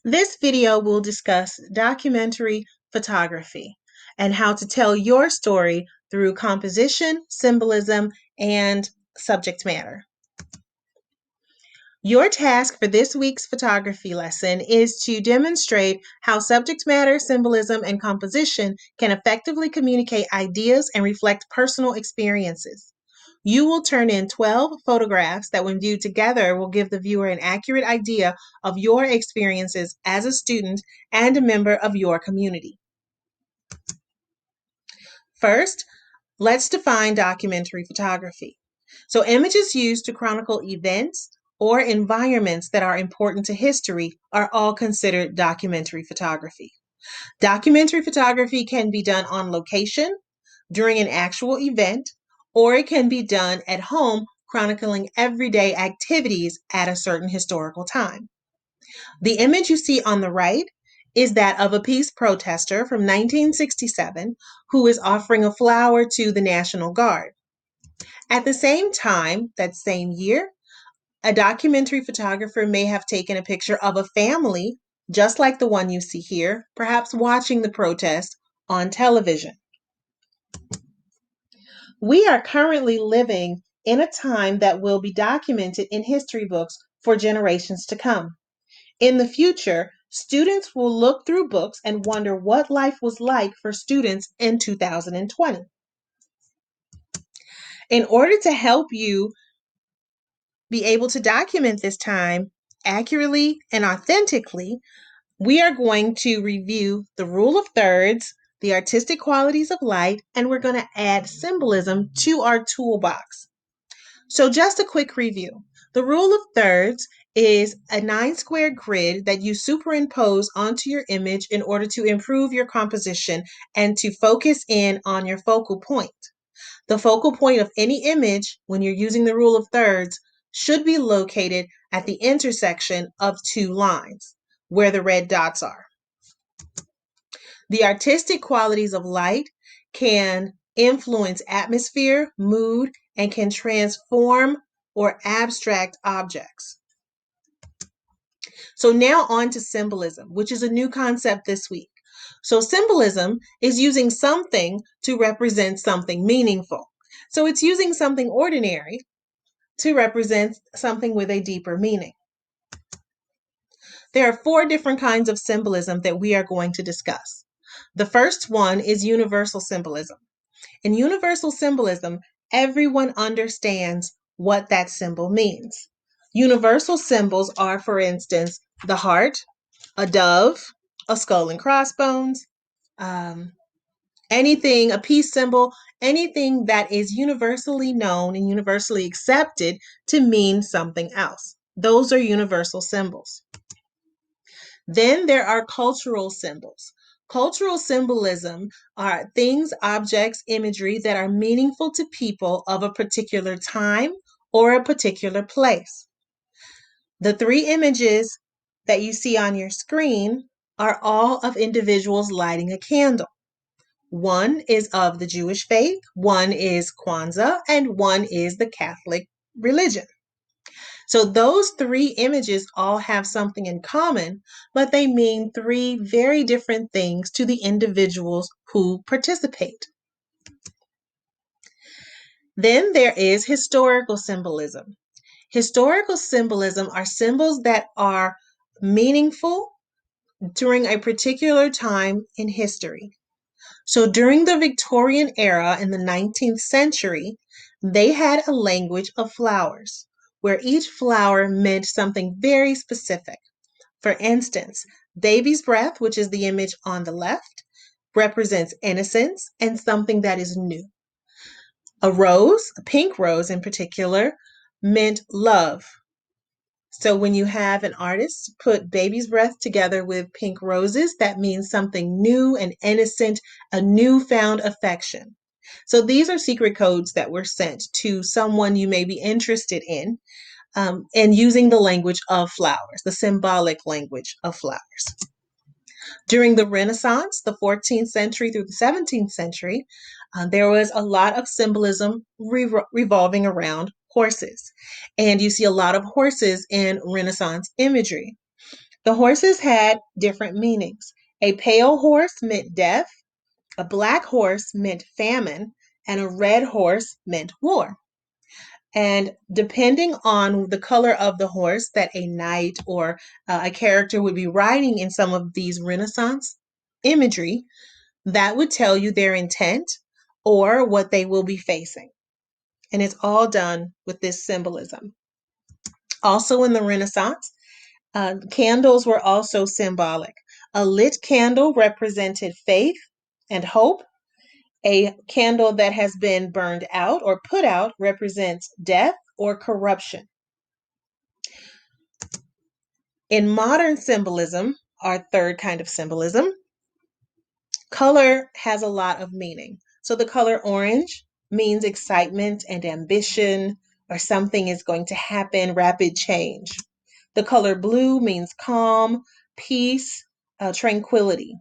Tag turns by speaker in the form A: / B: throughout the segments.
A: This video will discuss documentary photography and how to tell your story through composition, symbolism, and subject matter. Your task for this week's photography lesson is to demonstrate how subject matter, symbolism, and composition can effectively communicate ideas and reflect personal experiences. You will turn in 12 photographs that, when viewed together, will give the viewer an accurate idea of your experiences as a student and a member of your community. First, let's define documentary photography. So, images used to chronicle events or environments that are important to history are all considered documentary photography. Documentary photography can be done on location, during an actual event, or it can be done at home, chronicling everyday activities at a certain historical time. The image you see on the right is that of a peace protester from 1967 who is offering a flower to the National Guard. At the same time, that same year, a documentary photographer may have taken a picture of a family, just like the one you see here, perhaps watching the protest on television. We are currently living in a time that will be documented in history books for generations to come. In the future, students will look through books and wonder what life was like for students in 2020. In order to help you be able to document this time accurately and authentically, we are going to review the rule of thirds, the artistic qualities of light, and we're going to add symbolism to our toolbox. So just a quick review. The rule of thirds is a 9-square grid that you superimpose onto your image in order to improve your composition and to focus in on your focal point. The focal point of any image, when you're using the rule of thirds, should be located at the intersection of two lines, where the red dots are. The artistic qualities of light can influence atmosphere, mood, and can transform or abstract objects. So now on to symbolism, which is a new concept this week. So symbolism is using something to represent something meaningful. So it's using something ordinary to represent something with a deeper meaning. There are 4 different kinds of symbolism that we are going to discuss. The first one is universal symbolism. In universal symbolism, everyone understands what that symbol means. Universal symbols are, for instance, the heart, a dove, a skull and crossbones, anything, a peace symbol, anything that is universally known and universally accepted to mean something else. Those are universal symbols. Then there are cultural symbols. Cultural symbolism are things, objects, imagery that are meaningful to people of a particular time or a particular place. The 3 images that you see on your screen are all of individuals lighting a candle. One is of the Jewish faith, one is Kwanzaa, and one is the Catholic religion. So those 3 images all have something in common, but they mean 3 very different things to the individuals who participate. Then there is historical symbolism. Historical symbolism are symbols that are meaningful during a particular time in history. So during the Victorian era in the 19th century, they had a language of flowers, where each flower meant something very specific. For instance, baby's breath, which is the image on the left, represents innocence and something that is new. A rose, a pink rose in particular, meant love. So when you have an artist put baby's breath together with pink roses, that means something new and innocent, a newfound affection. So these are secret codes that were sent to someone you may be interested in, and using the language of flowers, the symbolic language of flowers. During the Renaissance, the 14th century through the 17th century, there was a lot of symbolism revolving around horses. And you see a lot of horses in Renaissance imagery. The horses had different meanings. A pale horse meant death, a black horse meant famine, and a red horse meant war. And depending on the color of the horse that a knight or a character would be riding in some of these Renaissance imagery, that would tell you their intent or what they will be facing. And it's all done with this symbolism. Also in the Renaissance, candles were also symbolic. A lit candle represented faith and hope. A candle that has been burned out or put out represents death or corruption. In modern symbolism, our third kind of symbolism, color has a lot of meaning. So the color orange means excitement and ambition, or something is going to happen, rapid change. The color blue means calm, peace, tranquility.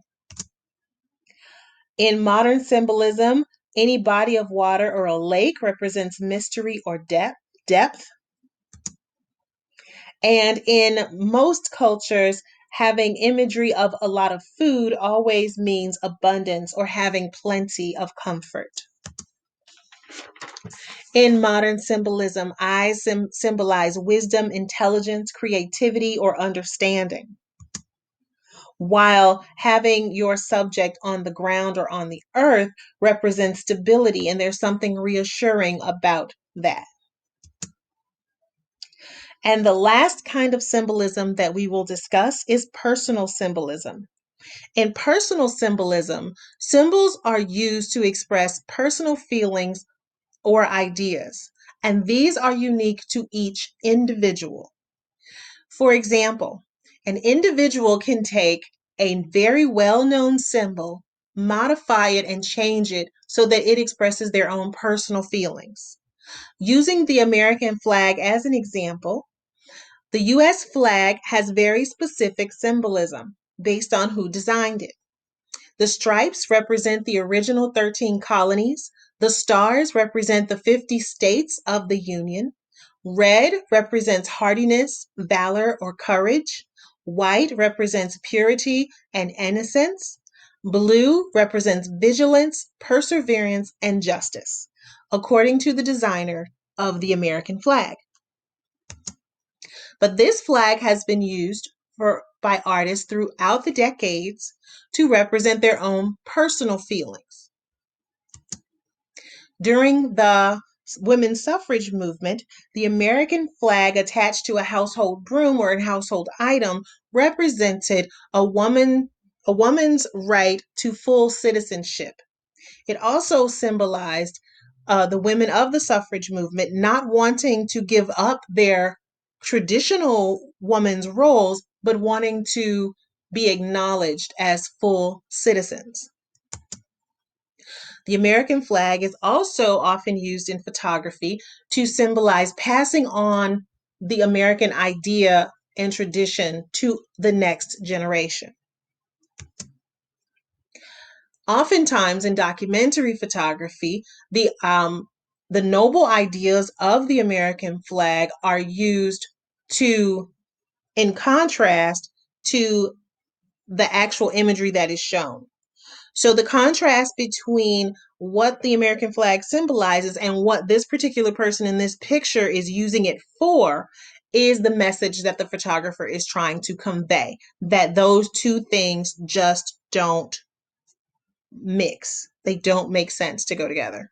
A: In modern symbolism, any body of water or a lake represents mystery or depth. And in most cultures, having imagery of a lot of food always means abundance or having plenty of comfort. In modern symbolism, eyes symbolize wisdom, intelligence, creativity, or understanding, while having your subject on the ground or on the earth represents stability, and there's something reassuring about that. And the last kind of symbolism that we will discuss is personal symbolism. In personal symbolism, symbols are used to express personal feelings or ideas, and these are unique to each individual. For example, an individual can take a very well-known symbol, modify it, and change it so that it expresses their own personal feelings. Using the American flag as an example, the US flag has very specific symbolism based on who designed it. The stripes represent the original 13 colonies. The stars represent the 50 states of the Union. Red represents hardiness, valor, or courage. White represents purity and innocence. Blue represents vigilance, perseverance, and justice, according to the designer of the American flag. But this flag has been used by artists throughout the decades to represent their own personal feelings. During the women's suffrage movement, the American flag attached to a household broom or a household item represented a woman's right to full citizenship. It also symbolized the women of the suffrage movement not wanting to give up their traditional woman's roles, but wanting to be acknowledged as full citizens. The American flag is also often used in photography to symbolize passing on the American idea and tradition to the next generation. Oftentimes in documentary photography, the noble ideas of the American flag are used to, in contrast to the actual imagery that is shown. So the contrast between what the American flag symbolizes and what this particular person in this picture is using it for is the message that the photographer is trying to convey, that those two things just don't mix. They don't make sense to go together.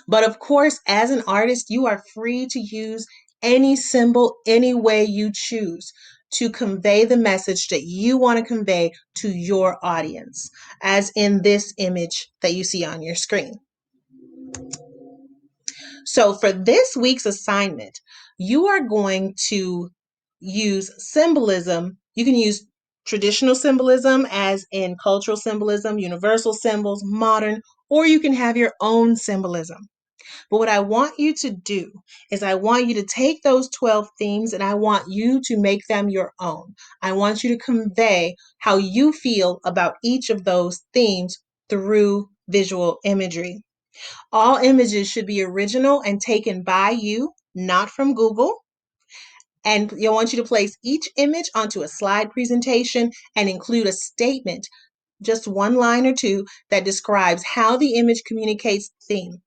A: But of course, as an artist, you are free to use any symbol any way you choose to convey the message that you want to convey to your audience, as in this image that you see on your screen. So for this week's assignment, you are going to use symbolism. You can use traditional symbolism, as in cultural symbolism, universal symbols, modern, or you can have your own symbolism. But what I want you to do is I want you to take those 12 themes and I want you to make them your own. I want you to convey how you feel about each of those themes through visual imagery. All images should be original and taken by you, not from Google. And you'll want you to place each image onto a slide presentation and include a statement, just one line or two, that describes how the image communicates the theme.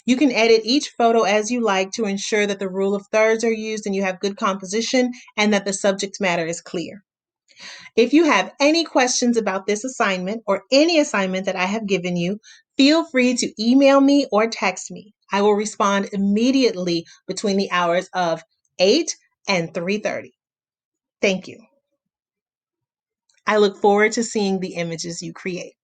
A: You can edit each photo as you like to ensure that the rule of thirds are used and you have good composition and that the subject matter is clear. If you have any questions about this assignment or any assignment that I have given you, feel free to email me or text me. I will respond immediately between the hours of 8 and 3:30. Thank you. I look forward to seeing the images you create.